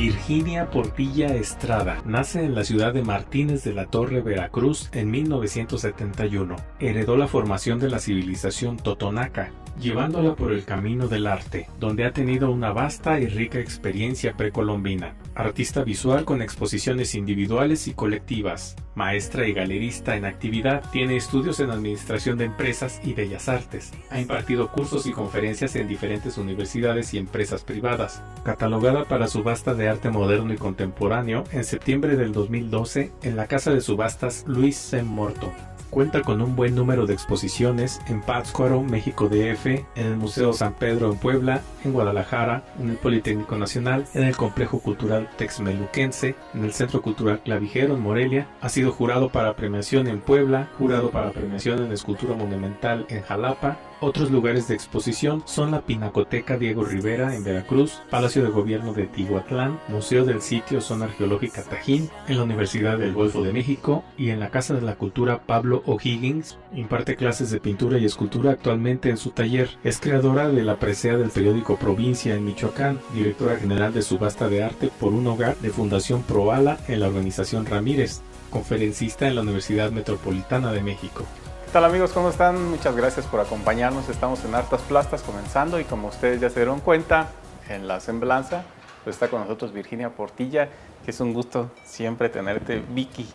Virginia Portilla Estrada nace en la ciudad de Martínez de la Torre, Veracruz, en 1971. Heredó la formación de la civilización totonaca, llevándola por el camino del arte, donde ha tenido una vasta y rica experiencia precolombina. Artista visual con exposiciones individuales y colectivas, maestra y galerista en actividad, tiene estudios en Administración de Empresas y Bellas Artes. Ha impartido cursos y conferencias en diferentes universidades y empresas privadas. Catalogada para subasta de arte moderno y contemporáneo en septiembre del 2012 en la casa de subastas Luis C. Morto. Cuenta con un buen número de exposiciones en Pátzcuaro, México DF, en el Museo San Pedro en Puebla, en Guadalajara, en el Politécnico Nacional, en el Complejo Cultural Texmeluquense, en el Centro Cultural Clavijero en Morelia. Ha sido jurado para premiación en Puebla, jurado para premiación en Escultura Monumental en Jalapa. Otros lugares de exposición son la Pinacoteca Diego Rivera en Veracruz, Palacio de Gobierno de Tihuatlán, Museo del Sitio Zona Arqueológica Tajín, en la Universidad del Golfo de México y en la Casa de la Cultura Pablo O'Higgins. Imparte clases de pintura y escultura actualmente en su taller. Es creadora de la presea del periódico Provincia en Michoacán, directora general de subasta de arte por un hogar de Fundación Proala en la organización Ramírez, conferencista en la Universidad Metropolitana de México. ¿Qué tal, amigos? ¿Cómo están? Muchas gracias por acompañarnos. Estamos en Artes Plastas comenzando y como ustedes ya se dieron cuenta en la semblanza, pues está con nosotros Virginia Portilla, que es un gusto siempre tenerte, Vicky.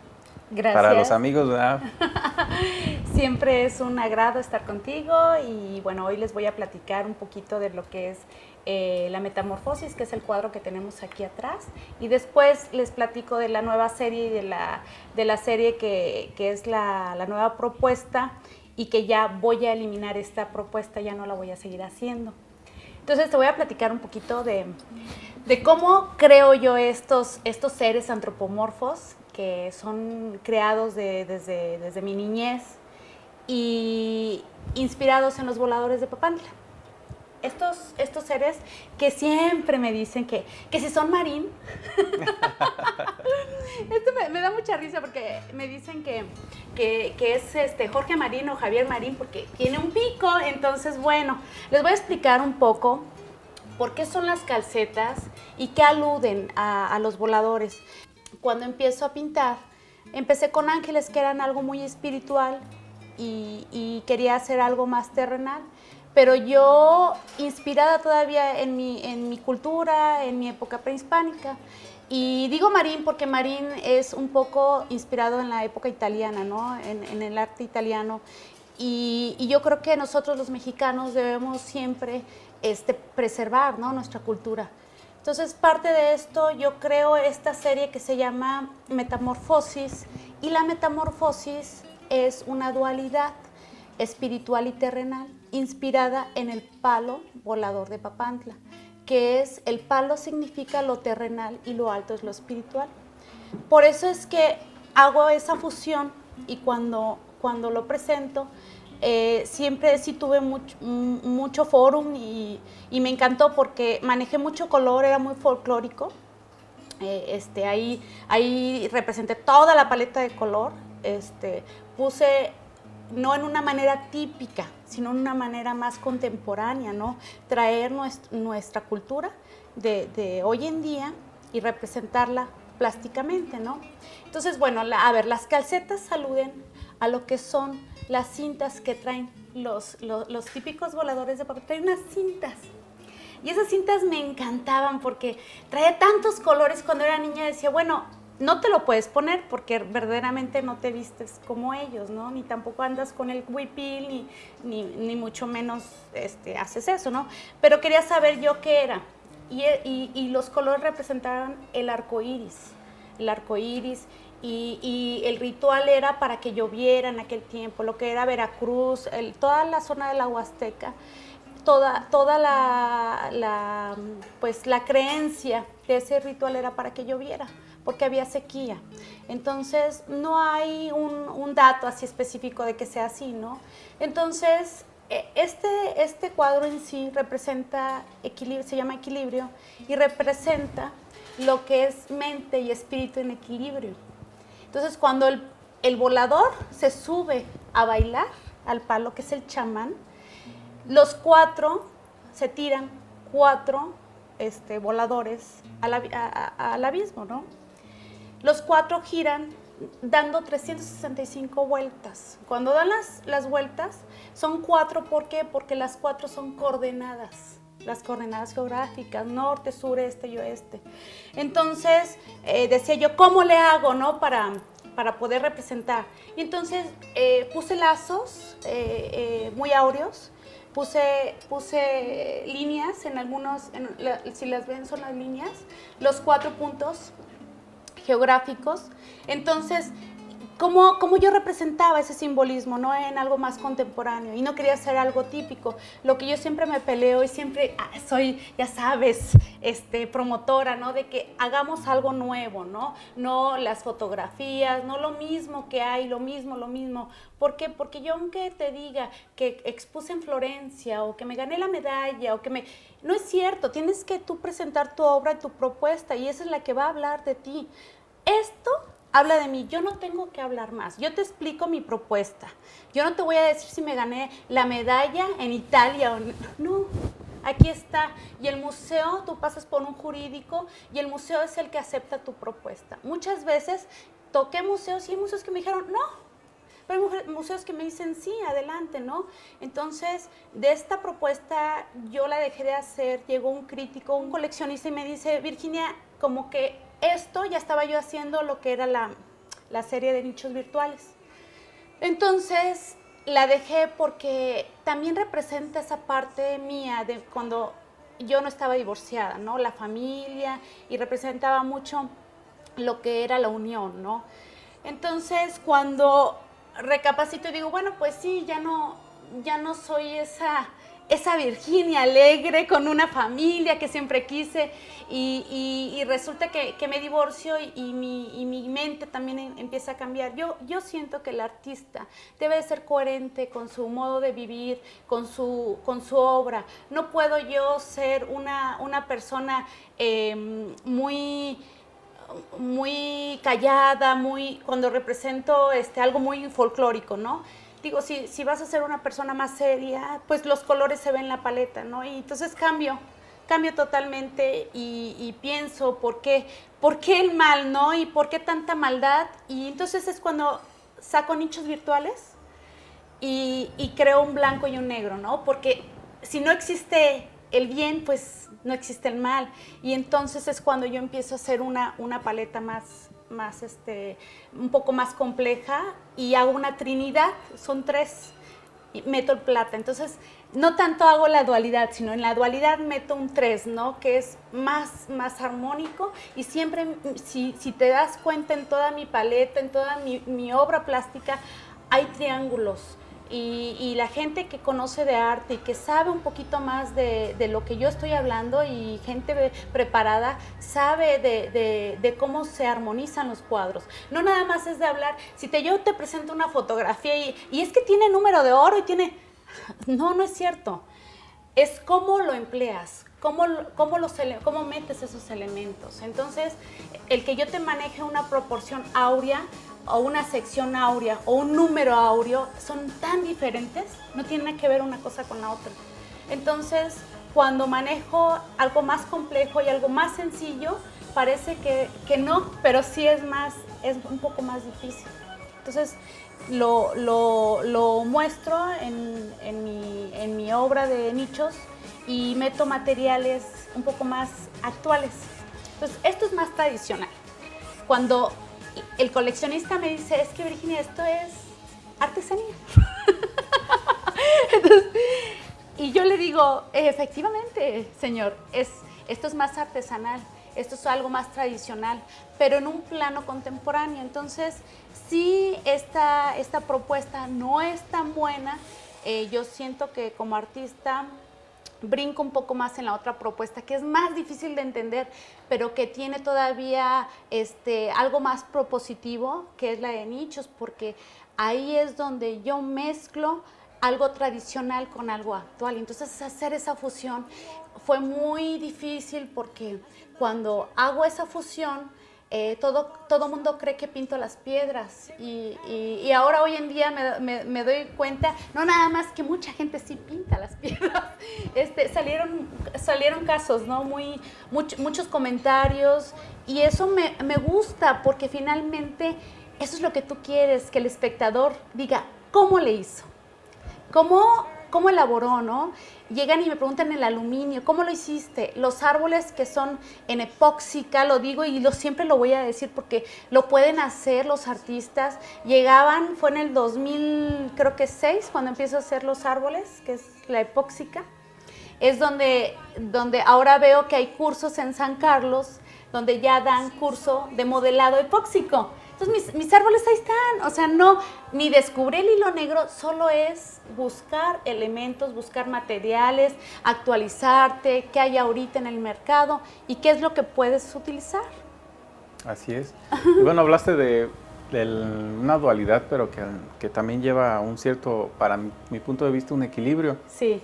Gracias. Para los amigos, ¿verdad? Siempre es un agrado estar contigo y bueno, hoy les voy a platicar un poquito de lo que es la Metamorfosis, que es el cuadro que tenemos aquí atrás, y después les platico de la nueva serie y de la serie que es la nueva propuesta y que ya voy a eliminar esta propuesta, ya no la voy a seguir haciendo. Entonces te voy a platicar un poquito de cómo creo yo estos seres antropomorfos que son creados desde mi niñez y inspirados en los voladores de Papantla. Estos seres que siempre me dicen que si son marín, esto me da mucha risa porque me dicen que es Jorge Marín o Javier Marín porque tiene un pico. Entonces, bueno, les voy a explicar un poco por qué son las calcetas y qué aluden a los voladores. Cuando empiezo a pintar, empecé con ángeles que eran algo muy espiritual y quería hacer algo más terrenal. Pero yo, inspirada todavía en mi cultura, en mi época prehispánica, y digo marín porque marín es un poco inspirado en la época italiana, ¿no? En el arte italiano, y yo creo que nosotros los mexicanos debemos siempre preservar, ¿no? Nuestra cultura. Entonces, parte de esto, yo creo esta serie que se llama Metamorfosis, y la metamorfosis es una dualidad espiritual y terrenal, inspirada en el palo volador de Papantla, que es, el palo significa lo terrenal y lo alto es lo espiritual. Por eso es que hago esa fusión y cuando lo presento, siempre sí tuve mucho fórum y me encantó porque manejé mucho color, era muy folclórico. Ahí representé toda la paleta de color, puse no en una manera típica, sino en una manera más contemporánea, ¿no? Traer nuestra cultura de hoy en día y representarla plásticamente, ¿no? Entonces, bueno, las calcetas aluden a lo que son las cintas que traen los típicos voladores de papel. Traen unas cintas. Y esas cintas me encantaban porque traía tantos colores. Cuando era niña decía, bueno, no te lo puedes poner porque verdaderamente no te vistes como ellos, ¿no? Ni tampoco andas con el huipil, ni mucho menos haces eso, ¿no? Pero quería saber yo qué era. Y los colores representaban el arco iris. Y el ritual era para que lloviera en aquel tiempo, lo que era Veracruz, toda la zona de la Huasteca. Toda la creencia de ese ritual era para que lloviera, porque había sequía. Entonces, no hay un dato así específico de que sea así, ¿no? Entonces, este cuadro en sí representa equilibrio, se llama equilibrio, y representa lo que es mente y espíritu en equilibrio. Entonces, cuando el volador se sube a bailar al palo, que es el chamán, los 4 se tiran 4 voladores al abismo, ¿no? Los 4 giran dando 365 vueltas. Cuando dan las vueltas, son 4, ¿por qué? Porque las 4 son coordenadas. Las coordenadas geográficas, norte, sur, este y oeste. Entonces, decía yo, ¿cómo le hago, no? Para poder representar. Y entonces puse lazos muy áureos, puse líneas en algunos, si las ven son las líneas, los 4 puntos geográficos. Entonces, ¿cómo yo representaba ese simbolismo, ¿no? En algo más contemporáneo, y no quería hacer algo típico. Lo que yo siempre me peleo y siempre soy, ya sabes, promotora, ¿no? De que hagamos algo nuevo, ¿no? No las fotografías, no lo mismo que hay, lo mismo. ¿Por qué? Porque yo, aunque te diga que expuse en Florencia o que me gané la medalla o que no es cierto, tienes que tú presentar tu obra y tu propuesta, y esa es la que va a hablar de ti. Esto habla de mí, yo no tengo que hablar más, yo te explico mi propuesta. Yo no te voy a decir si me gané la medalla en Italia o no, aquí está. Y el museo, tú pasas por un jurídico y el museo es el que acepta tu propuesta. Muchas veces toqué museos y hay museos que me dijeron no, pero hay museos que me dicen sí, adelante, ¿no? Entonces, de esta propuesta yo la dejé de hacer, llegó un crítico, un coleccionista y me dice, Virginia, como que esto ya estaba yo haciendo lo que era la serie de nichos virtuales. Entonces la dejé porque también representa esa parte mía de cuando yo no estaba divorciada, ¿no? La familia, y representaba mucho lo que era la unión, ¿no? Entonces cuando recapacito y digo, bueno, pues sí, ya no soy esa Virginia alegre con una familia que siempre quise, y resulta que me divorcio y mi mente también empieza a cambiar. Yo siento que el artista debe de ser coherente con su modo de vivir, con su obra. No puedo yo ser una persona muy callada, cuando represento algo muy folclórico, ¿no? Digo, si vas a ser una persona más seria, pues los colores se ven en la paleta, ¿no? Y entonces cambio totalmente y pienso, ¿por qué el mal, no? ¿Y por qué tanta maldad? Y entonces es cuando saco nichos virtuales y creo un blanco y un negro, ¿no? Porque si no existe el bien, pues no existe el mal. Y entonces es cuando yo empiezo a hacer una paleta más un poco más compleja, y hago una trinidad, son 3, y meto el plata. Entonces, no tanto hago la dualidad, sino en la dualidad meto un 3, ¿no? Que es más armónico, y siempre, si te das cuenta, en toda mi paleta, en toda mi obra plástica, hay triángulos. Y la gente que conoce de arte y que sabe un poquito más de lo que yo estoy hablando, y gente preparada, sabe de cómo se armonizan los cuadros. No nada más es de hablar, yo te presento una fotografía y es que tiene número de oro y tiene... No es cierto. Es cómo lo empleas, cómo metes esos elementos. Entonces, el que yo te maneje una proporción áurea, o una sección áurea, o un número áureo, son tan diferentes, no tienen nada que ver una cosa con la otra. Entonces, cuando manejo algo más complejo y algo más sencillo, parece que no, pero sí es un poco más difícil. Entonces, lo muestro en mi obra de nichos, y meto materiales un poco más actuales. Entonces, esto es más tradicional. Cuando el coleccionista me dice, es que Virginia, esto es artesanía. Entonces, y yo le digo, efectivamente, señor, esto es más artesanal, esto es algo más tradicional, pero en un plano contemporáneo. Entonces, si esta propuesta no es tan buena, yo siento que como artista brinco un poco más en la otra propuesta, que es más difícil de entender, pero que tiene todavía algo más propositivo, que es la de nichos, porque ahí es donde yo mezclo algo tradicional con algo actual. Entonces, hacer esa fusión fue muy difícil, porque cuando hago esa fusión, todo mundo cree que pinto las piedras y ahora hoy en día me doy cuenta, no nada más que mucha gente sí pinta las piedras. Salieron casos, ¿no? Muchos comentarios y eso me gusta porque finalmente eso es lo que tú quieres, que el espectador diga, ¿cómo le hizo? ¿Cómo elaboró, no? Llegan y me preguntan el aluminio, ¿cómo lo hiciste? Los árboles que son en epóxica, lo digo y siempre lo voy a decir porque lo pueden hacer los artistas. Llegaban, fue en el 2000, creo que 6, cuando empiezo a hacer los árboles, que es la epóxica. Es donde ahora veo que hay cursos en San Carlos, donde ya dan curso de modelado epóxico. Entonces mis árboles ahí están, o sea, no, ni descubrí el hilo negro, solo es buscar elementos, buscar materiales, actualizarte, qué hay ahorita en el mercado y qué es lo que puedes utilizar. Así es. Y bueno, hablaste de una dualidad, pero que también lleva un cierto, para mi punto de vista, un equilibrio. Sí.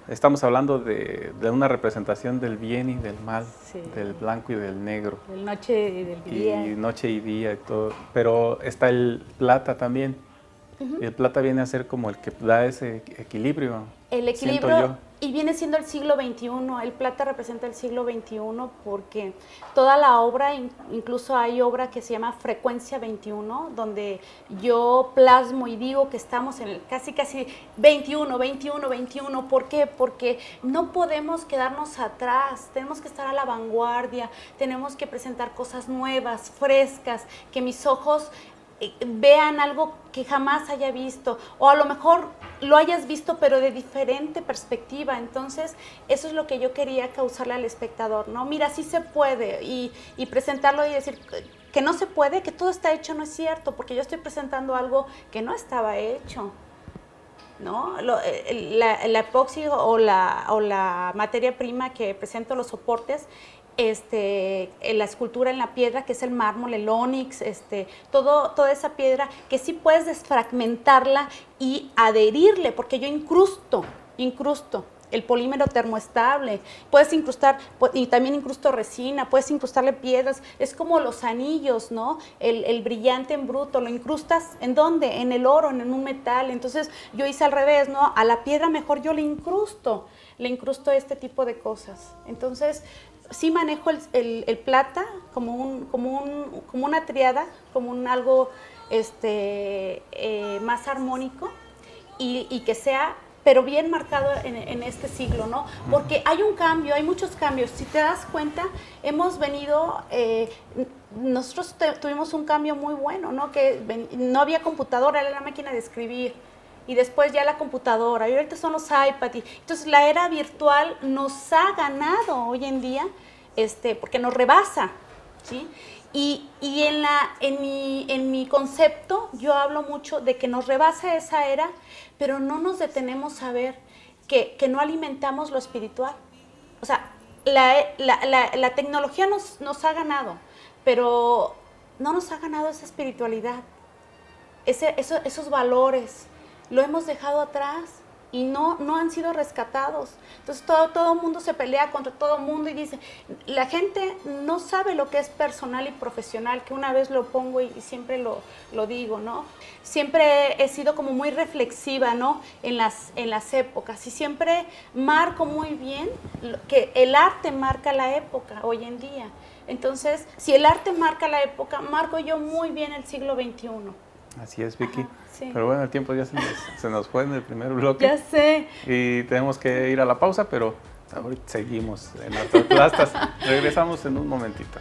Estamos hablando de una representación del bien y del mal, sí, del blanco y del negro. Del noche y del día. Y noche y día y todo. Pero está el plata también. Uh-huh. El plata viene a ser como el que da ese equilibrio. El equilibrio, y viene siendo el siglo XXI. El plata representa el siglo XXI porque toda la obra, incluso hay obra que se llama Frecuencia 21, donde yo plasmo y digo que estamos en el casi 21. ¿Por qué? Porque no podemos quedarnos atrás, tenemos que estar a la vanguardia, tenemos que presentar cosas nuevas, frescas, que mis ojos vean algo que jamás haya visto o a lo mejor lo hayas visto pero de diferente perspectiva. Entonces eso es lo que yo quería causarle al espectador, ¿no? Mira, sí se puede y presentarlo y decir que no se puede, que todo está hecho, no es cierto, porque yo estoy presentando algo que no estaba hecho, ¿no? La epoxi o la materia prima que presento, los soportes, la escultura en la piedra, que es el mármol, el ónix, toda esa piedra que sí puedes desfragmentarla y adherirle, porque yo incrusto el polímero termoestable, puedes incrustar, y también incrusto resina, puedes incrustarle piedras, es como los anillos, ¿no? El brillante en bruto, lo incrustas, ¿en dónde? En el oro, en un metal. Entonces yo hice al revés, ¿no? A la piedra mejor yo le incrusto este tipo de cosas. Entonces sí manejo el plata como una triada, como algo más armónico y que sea, pero bien marcado en este siglo, ¿no? Porque hay un cambio, hay muchos cambios. Si te das cuenta, hemos venido, nosotros tuvimos un cambio muy bueno, ¿no? Que no había computadora, era la máquina de escribir. Y después ya la computadora, y ahorita son los iPad. Entonces la era virtual nos ha ganado hoy en día, porque nos rebasa, ¿sí? Y en mi concepto yo hablo mucho de que nos rebasa esa era, pero no nos detenemos a ver que no alimentamos lo espiritual. O sea, la tecnología nos ha ganado, pero no nos ha ganado esa espiritualidad, esos valores. Lo hemos dejado atrás y no han sido rescatados. Entonces todo el mundo se pelea contra todo el mundo y dice, la gente no sabe lo que es personal y profesional, que una vez lo pongo y siempre lo digo, ¿no? Siempre he sido como muy reflexiva, ¿no? En las épocas, y siempre marco muy bien que el arte marca la época hoy en día. Entonces, si el arte marca la época, marco yo muy bien el siglo XXI. Así es, Vicky. Ajá, sí. Pero bueno, el tiempo ya se nos fue en el primer bloque. Ya sé. Y tenemos que ir a la pausa, pero ahorita seguimos en nuestras plastas. Regresamos en un momentito.